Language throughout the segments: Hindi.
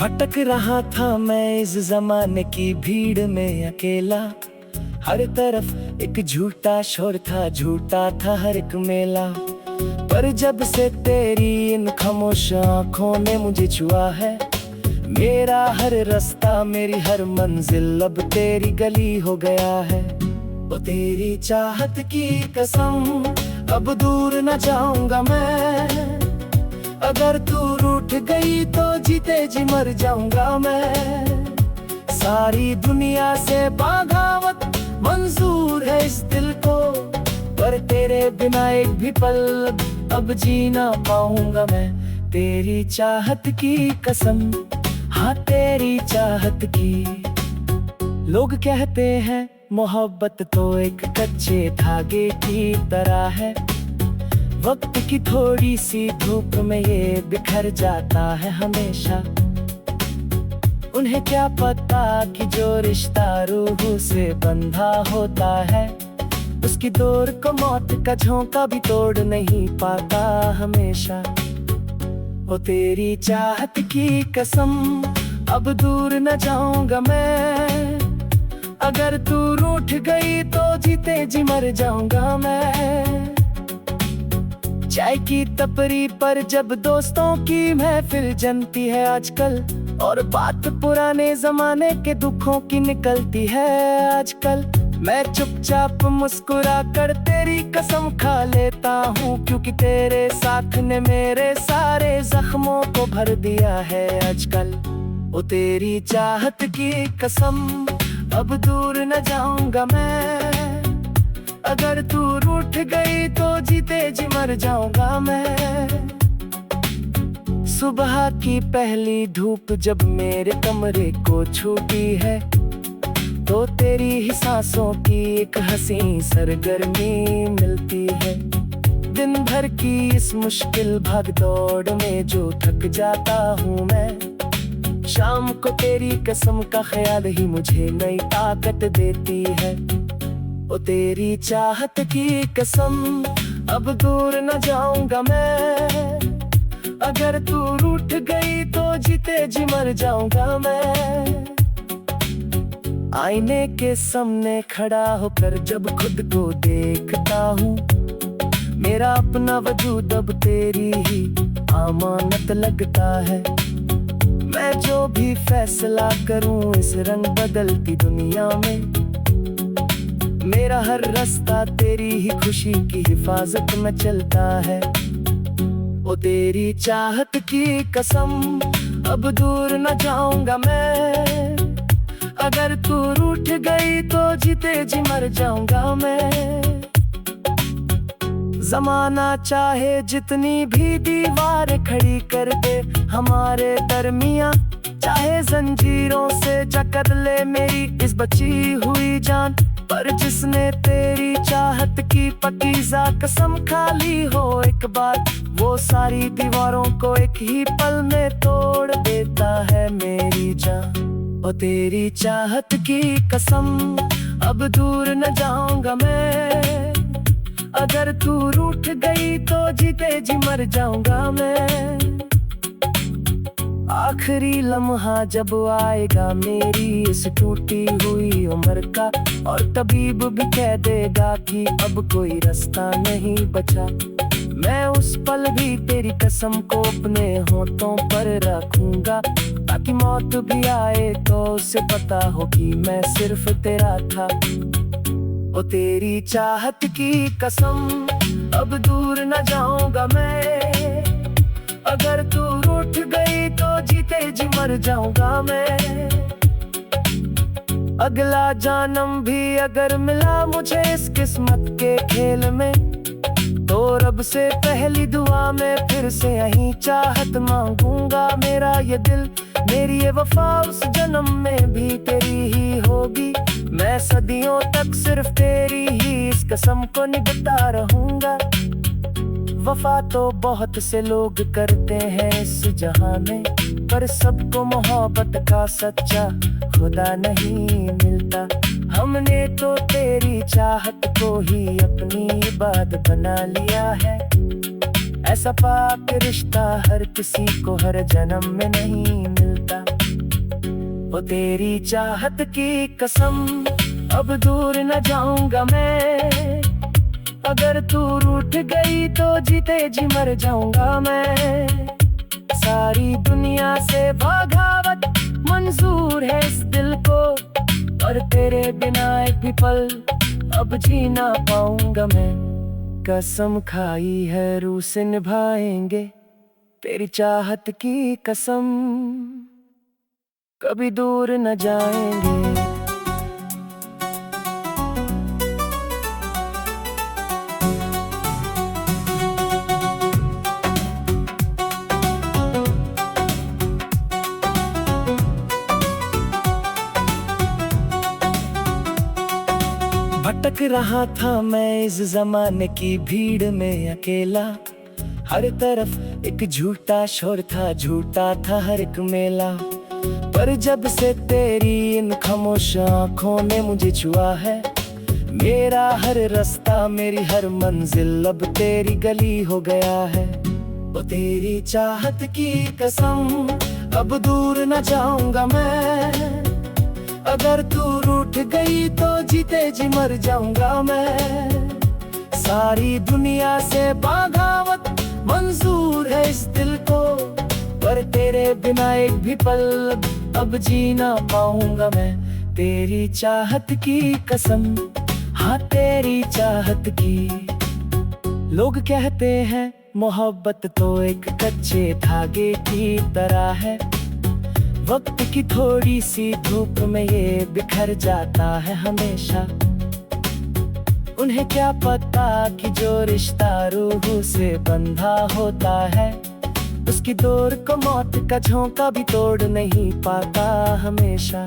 भटक रहा था मैं इस जमाने की भीड़ में अकेला। हर तरफ एक झूठा शोर था, झूठा था हर एक मेला। पर जब से तेरी इन खामोश आँखों ने मुझे छुआ है, मेरा हर रास्ता मेरी हर मंजिल अब तेरी गली हो गया है। ओ तेरी चाहत की कसम, अब दूर न जाऊंगा मैं। अगर तू रूठ गई तो जीते जी मर जाऊंगा मैं। सारी दुनिया से बगावत मंजूर है इस दिल को, पर तेरे बिना एक भी पल अब जी ना पाऊंगा मैं। तेरी चाहत की कसम, हाँ तेरी चाहत की। लोग कहते हैं मोहब्बत तो एक कच्चे धागे की तरह है, वक्त की थोड़ी सी धूप में ये बिखर जाता है हमेशा। उन्हें क्या पता कि जो रिश्ता रूह से बंधा होता है, उसकी डोर को मौत का झोंका भी तोड़ नहीं पाता हमेशा। ओ तेरी चाहत की कसम, अब दूर न जाऊंगा मैं। अगर तू रूठ गई तो जीते जी मर जाऊंगा मैं। चाय की टपरी पर जब दोस्तों की महफिल जमती है आजकल, और बात पुराने जमाने के दुखों की निकलती है आजकल, मैं चुपचाप मुस्कुरा कर तेरी कसम खा लेता हूँ, क्योंकि तेरे साथ ने मेरे सारे जख्मों को भर दिया है आजकल। ओ तेरी चाहत की कसम, अब दूर न जाऊंगा मैं। अगर तू रूठ गई तो जीते जी मर जाऊंगा मैं। सुबह की पहली धूप जब मेरे कमरे को छूती है, तो तेरी ही सांसों की एक हंसी सरगर्मी मिलती है। दिन भर की इस मुश्किल भागदौड़ में जो थक जाता हूँ मैं, शाम को तेरी कसम का ख्याल ही मुझे नई ताकत देती है। ओ तेरी चाहत की कसम, अब दूर न जाऊंगा मैं। अगर तू रूठ गई तो जीते जी मर जाऊंगा मैं। आईने के सामने खड़ा होकर जब खुद को देखता हूँ, मेरा अपना वजूद अब तेरी ही अमानत लगता है। मैं जो भी फैसला करूँ इस रंग बदलती दुनिया में, मेरा हर रास्ता तेरी ही खुशी की हिफाजत में चलता है। ओ तेरी चाहत की कसम, अब दूर न जाऊंगा मैं। अगर तू रूठ गई तो जीते जी मर जाऊंगा मैं। जमाना चाहे जितनी भी दीवार खड़ी कर दे हमारे दरमिया, चाहे जंजीरों से जकड़ ले मेरी इस बची हुई जान, पर जिसने तेरी चाहत की पकीज़ा कसम खा ली हो एक बार, वो सारी दीवारों को एक ही पल में तोड़ देता है मेरी जान। ओ तेरी चाहत की कसम, अब दूर न जाऊंगा मैं। अगर तू रूठ गई तो जीते जी मर जाऊंगा मैं। आखिरी लम्हा जब आएगा मेरी इस टूटी हुई उम्र का, और तबीब भी कह देगा कि अब कोई रास्ता नहीं बचा, मैं उस पल भी तेरी कसम को अपने होठों पर रखूंगा, ताकि मौत भी आए तो उसे पता हो कि मैं सिर्फ तेरा था। ओ तेरी चाहत की कसम, अब दूर न जाऊंगा मैं। अगर तू रूठ गई तो जीते जी मर जाऊंगा मैं। अगला जन्म भी अगर मिला मुझे इस किस्मत के खेल में, तो रब से पहली दुआ में फिर से यही चाहत मांगूंगा। मेरा ये दिल, मेरी ये वफा उस जन्म में भी तेरी ही होगी। मैं सदियों तक सिर्फ तेरी ही इस कसम को निभाता रहूंगा। वफा तो बहुत से लोग करते हैं इस जहां में, पर सबको मोहब्बत का सच्चा खुदा नहीं मिलता। हमने तो तेरी चाहत को ही अपनी इबादत बना लिया है। ऐसा पाक रिश्ता हर किसी को हर जन्म में नहीं मिलता। ओ तेरी चाहत की कसम, अब दूर न जाऊंगा मैं। अगर तू रूठ गई तो जीते जी मर जाऊंगा मैं। सारी दुनिया से बगावत मंजूर है इस दिल को, और तेरे बिना एक भी पल अब जी ना पाऊंगा मैं। कसम खाई है रूह से निभाएंगे, तेरी चाहत की कसम, कभी दूर न जाएंगे। भटक रहा था मैं इस जमाने की भीड़ में अकेला। हर तरफ एक झूठा शोर था, झूठा था हर एक मेला। पर जब से तेरी इन खामोश आँखों ने मुझे छुआ है, मेरा हर रास्ता मेरी हर मंजिल अब तेरी गली हो गया है। ओ तेरी चाहत की कसम, अब दूर न जाऊंगा मैं। अगर तू रूठ गई तो जीते जी मर जाऊंगा मैं। सारी दुनिया से बगावत मंजूर है इस दिल को, पर तेरे बिना एक भी पल अब जी ना पाऊंगा मैं। तेरी चाहत की कसम, हाँ तेरी चाहत की। लोग कहते हैं मोहब्बत तो एक कच्चे धागे की तरह है, वक्त की थोड़ी सी धूप में ये बिखर जाता है हमेशा। उन्हें क्या पता कि जो रिश्ता रूह से बंधा होता है, उसकी डोर को मौत का झोंका भी तोड़ नहीं पाता हमेशा।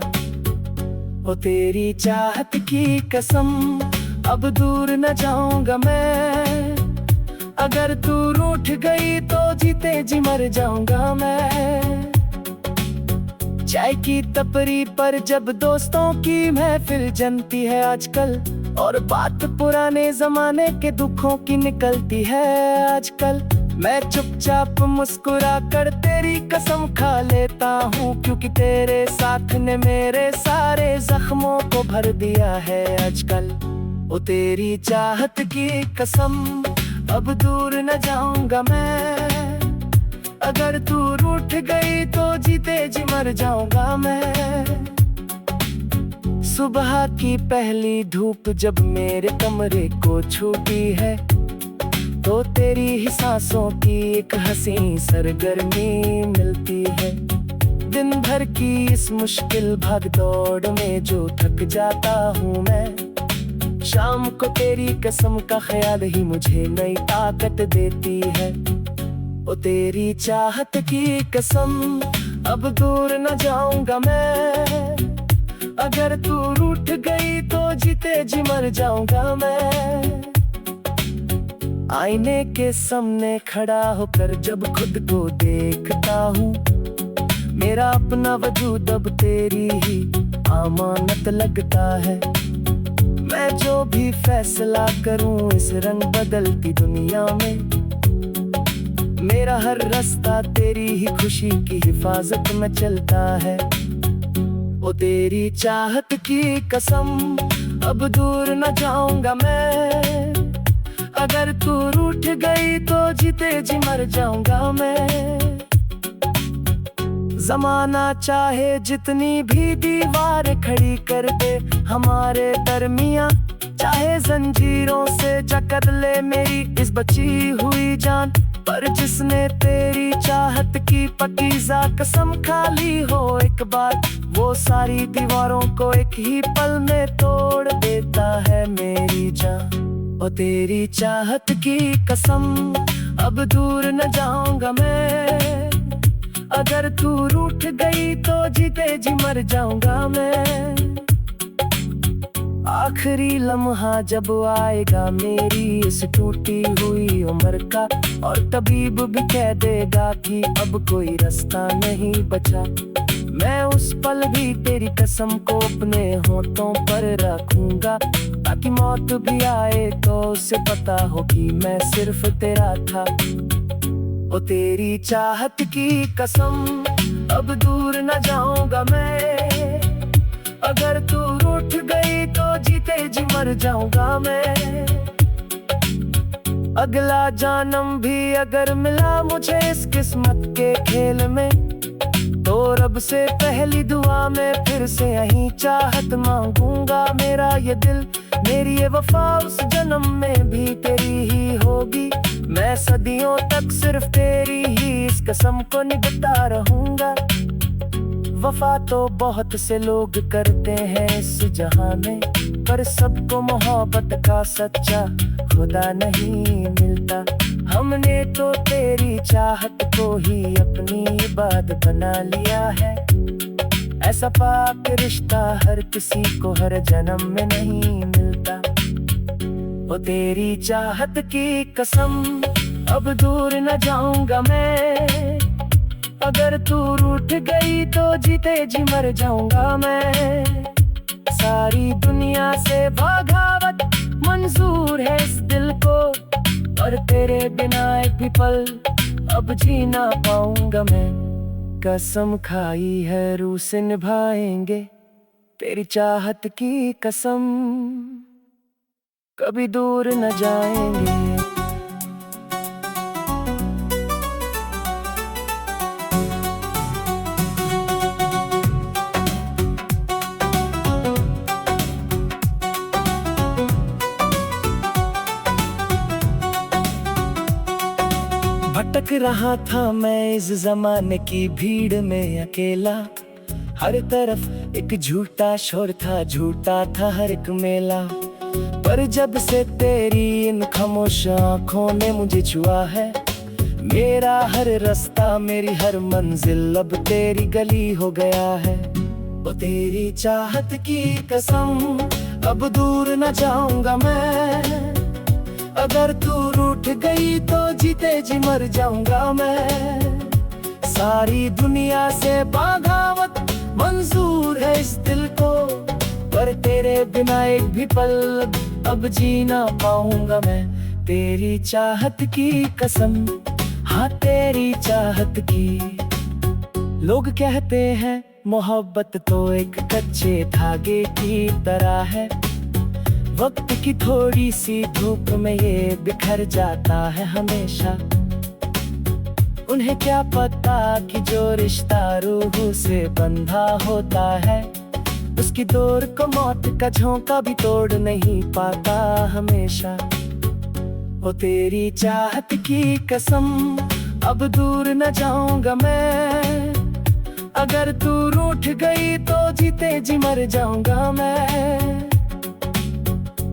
ओ तेरी चाहत की कसम, अब दूर न जाऊंगा मैं। अगर तू रूठ गई तो जीते जी मर जाऊंगा मैं। चाय की टपरी पर जब दोस्तों की महफिल जमती है आजकल, और बात पुराने जमाने के दुखों की निकलती है आजकल, मैं चुपचाप मुस्कुरा कर तेरी कसम खा लेता हूँ, क्योंकि तेरे साथ ने मेरे सारे जख्मों को भर दिया है आजकल। ओ तेरी चाहत की कसम, अब दूर न जाऊंगा मैं। अगर तू रूठ गई तो जीते जी मर जाऊंगा मैं। सुबह की पहली धूप जब मेरे कमरे को छूती है, तो तेरी ही सांसों की एक हंसी सरगर्मी मिलती है। दिन भर की इस मुश्किल भागदौड़ में जो थक जाता हूँ मैं, शाम को तेरी कसम का ख्याल ही मुझे नई ताकत देती है। ओ तेरी चाहत की कसम, अब दूर न जाऊंगा मैं। अगर तू रूठ गई तो जीते जी मर जाऊंगा मैं। आईने के सामने खड़ा होकर जब खुद को देखता हूँ, मेरा अपना वजूद अब तेरी ही अमानत लगता है। मैं जो भी फैसला करूँ इस रंग बदलती दुनिया में, मेरा हर रास्ता तेरी ही खुशी की हिफाजत में चलता है। ओ तेरी चाहत की कसम, अब दूर न जाऊंगा मैं। अगर तू रूठ गई तो जीते जी मर जाऊंगा मैं। जमाना चाहे जितनी भी दीवार खड़ी कर दे हमारे दरमिया, चाहे जंजीरों से जकड़ ले मेरी इस बची हुई जान, पर जिसने तेरी चाहत की पकीज़ा कसम खा ली हो एक बार, वो सारी दीवारों को एक ही पल में तोड़ देता है मेरी जान। ओ तेरी चाहत की कसम, अब दूर न जाऊंगा मैं। अगर तू रूठ गई तो जीते जी मर जाऊंगा मैं। आखिरी लम्हा जब आएगा मेरी इस टूटी हुई उम्र का, और तबीब भी कह देगा कि अब कोई रास्ता नहीं बचा, मैं उस पल भी तेरी कसम को अपने होठों पर रखूंगा, ताकि मौत भी आए तो उसे पता हो कि मैं सिर्फ तेरा था। ओ तेरी चाहत की कसम, अब दूर न जाऊंगा मैं। अगर तू रूठ गई तो जीते जी मर जाऊंगा मैं। अगला जन्म भी अगर मिला मुझे इस किस्मत के खेल में, तो रब से पहली दुआ में फिर से यही चाहत मांगूंगा। मेरा ये दिल, मेरी ये वफा उस जन्म में भी तेरी ही होगी। मैं सदियों तक सिर्फ तेरी ही इस कसम को निभाता रहूंगा। वफा तो बहुत से लोग करते हैं इस जहां में, पर सबको मोहब्बत का सच्चा खुदा नहीं मिलता। हमने तो तेरी चाहत को ही अपनी इबादत बना लिया है। ऐसा पाक रिश्ता हर किसी को हर जन्म में नहीं मिलता। वो तेरी चाहत की कसम, अब दूर न जाऊंगा मैं। अगर तू रूठ गई तो जीते जी मर जाऊंगा मैं। सारी दुनिया से बगावत मंजूर है इस दिल को, और तेरे बिना एक भी पल अब जी ना पाऊंगा मैं। कसम खाई है रूह से निभाएंगे तेरी चाहत की कसम, कभी दूर न जाएंगे। भटक रहा था मैं इस जमाने की भीड़ में अकेला। हर तरफ एक झूठा शोर था, झूठा था हर एक मेला। पर जब से तेरी इन खामोश आँखों ने मुझे छुआ है, मेरा हर रास्ता मेरी हर मंजिल अब तेरी गली हो गया है। वो तेरी चाहत की कसम, अब दूर न जाऊंगा मैं। अगर तू रूठ गई तो जीते जी मर जाऊंगा मैं। सारी दुनिया से बगावत मंजूर है इस दिल को, पर तेरे बिना एक भी पल अब जी ना पाऊंगा मैं। तेरी चाहत की कसम, हाँ तेरी चाहत की। लोग कहते हैं मोहब्बत तो एक कच्चे धागे की तरह है, वक्त की थोड़ी सी धूप में ये बिखर जाता है हमेशा। उन्हें क्या पता कि जो रिश्ता रूह से बंधा होता है, उसकी डोर को मौत का झोंका भी तोड़ नहीं पाता हमेशा। ओ तेरी चाहत की कसम, अब दूर न जाऊंगा मैं। अगर तू रूठ गई तो जीते जी मर जाऊंगा मैं।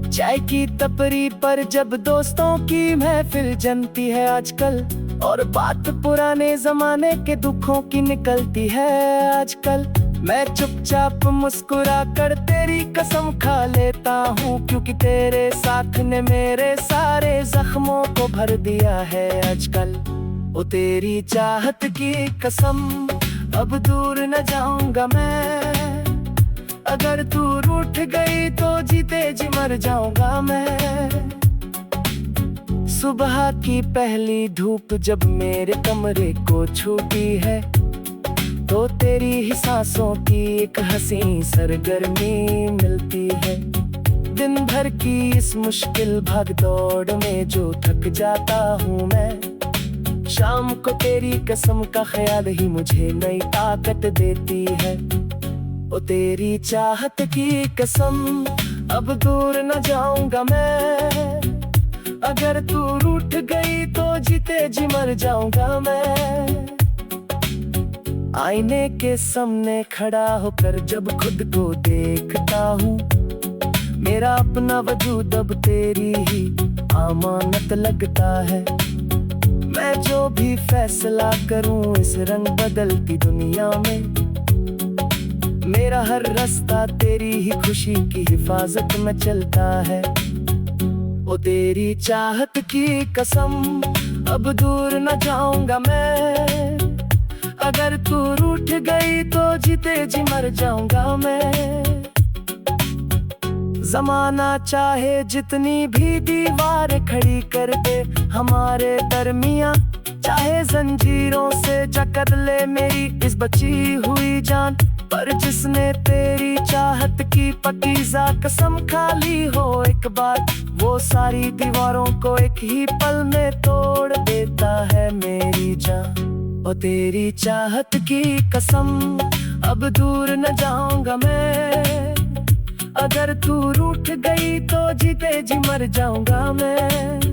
चाय की टपरी पर जब दोस्तों की महफिल जमती है आजकल, और बात पुराने जमाने के दुखों की निकलती है आजकल, मैं चुपचाप मुस्कुरा कर तेरी कसम खा लेता हूँ, क्योंकि तेरे साथ ने मेरे सारे जख्मों को भर दिया है आजकल। ओ तेरी चाहत की कसम, अब दूर न जाऊंगा मैं। अगर तू रूठ गई तो जीते जी मर जाऊंगा मैं। सुबह की पहली धूप जब मेरे कमरे को छूती है, तो तेरी ही सांसों की एक हंसी सरगर्मी मिलती है। दिन भर की इस मुश्किल भागदौड़ में जो थक जाता हूँ मैं, शाम को तेरी कसम का ख्याल ही मुझे नई ताकत देती है। ओ तेरी चाहत की कसम, अब दूर न जाऊंगा मैं। अगर तू रूठ गई तो जीते जी मर जाऊंगा मैं। आईने के सामने खड़ा होकर जब खुद को देखता हूँ, मेरा अपना वजूद अब तेरी ही अमानत लगता है। मैं जो भी फैसला करूँ इस रंग बदलती दुनिया में, मेरा हर रास्ता तेरी ही खुशी की हिफाजत में चलता है। ओ तेरी चाहत की कसम, अब दूर न जाऊंगा मैं। अगर तू रूठ गई तो जीते जी मर जाऊंगा मैं। जमाना चाहे जितनी भी दीवार खड़ी कर दे हमारे दरमिया, चाहे जंजीरों से जकड़ ले मेरी इस बची हुई जान, पर जिसने तेरी चाहत की पकीज़ा कसम खा ली हो एक बार, वो सारी दीवारों को एक ही पल में तोड़ देता है मेरी जान। ओ तेरी चाहत की कसम, अब दूर न जाऊंगा मैं, अगर तू रूठ गई तो जीते जी मर जाऊंगा मैं।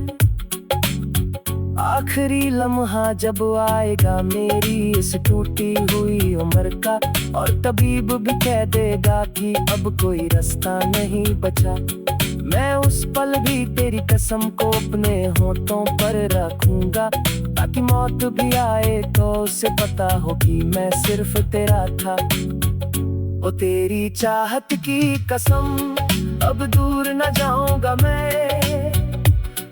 आखिरी लम्हा जब आएगा मेरी इस टूटी हुई उम्र का, और तबीब भी कह देगा कि अब कोई रास्ता नहीं बचा, मैं उस पल भी तेरी कसम को अपने होठों पर रखूंगा, ताकि मौत भी आए तो उसे पता हो कि मैं सिर्फ तेरा था। ओ तेरी चाहत की कसम, अब दूर न जाऊंगा मैं,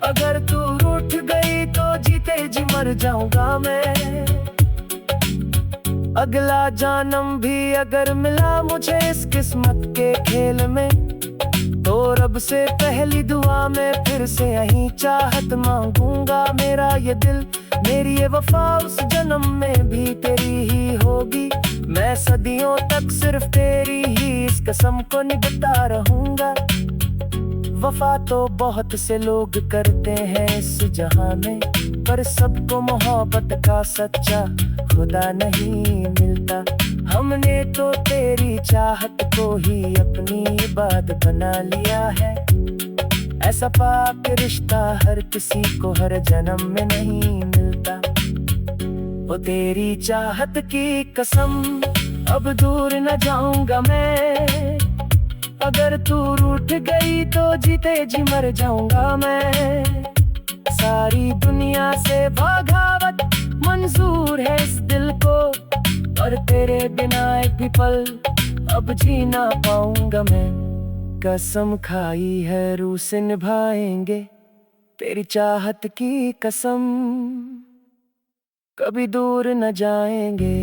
अगर तू रूठ गई तो जीते जी मर जाऊंगा मैं। अगला जन्म भी अगर मिला मुझे इस किस्मत के खेल में, तो रब से पहली दुआ में फिर से यही चाहत मांगूंगा। मेरा ये दिल, मेरी ये वफा उस जन्म में भी तेरी ही होगी, मैं सदियों तक सिर्फ तेरी ही इस कसम को निभाता रहूंगा। वफा तो बहुत से लोग करते हैं इस जहां में, पर सबको मोहब्बत का सच्चा खुदा नहीं मिलता। हमने तो तेरी चाहत को ही अपनी इबादत बना लिया है, ऐसा पाक रिश्ता हर किसी को हर जन्म में नहीं मिलता। ओ तेरी चाहत की कसम, अब दूर न जाऊंगा मैं, अगर तू रूठ गई तो जीते जी मर जाऊंगा मैं। सारी दुनिया से बगावत मंजूर है इस दिल को, और तेरे बिना एक भी पल अब जी ना पाऊंगा मैं। कसम खाई है रूह से निभाएंगे तेरी चाहत की कसम, कभी दूर न जाएंगे।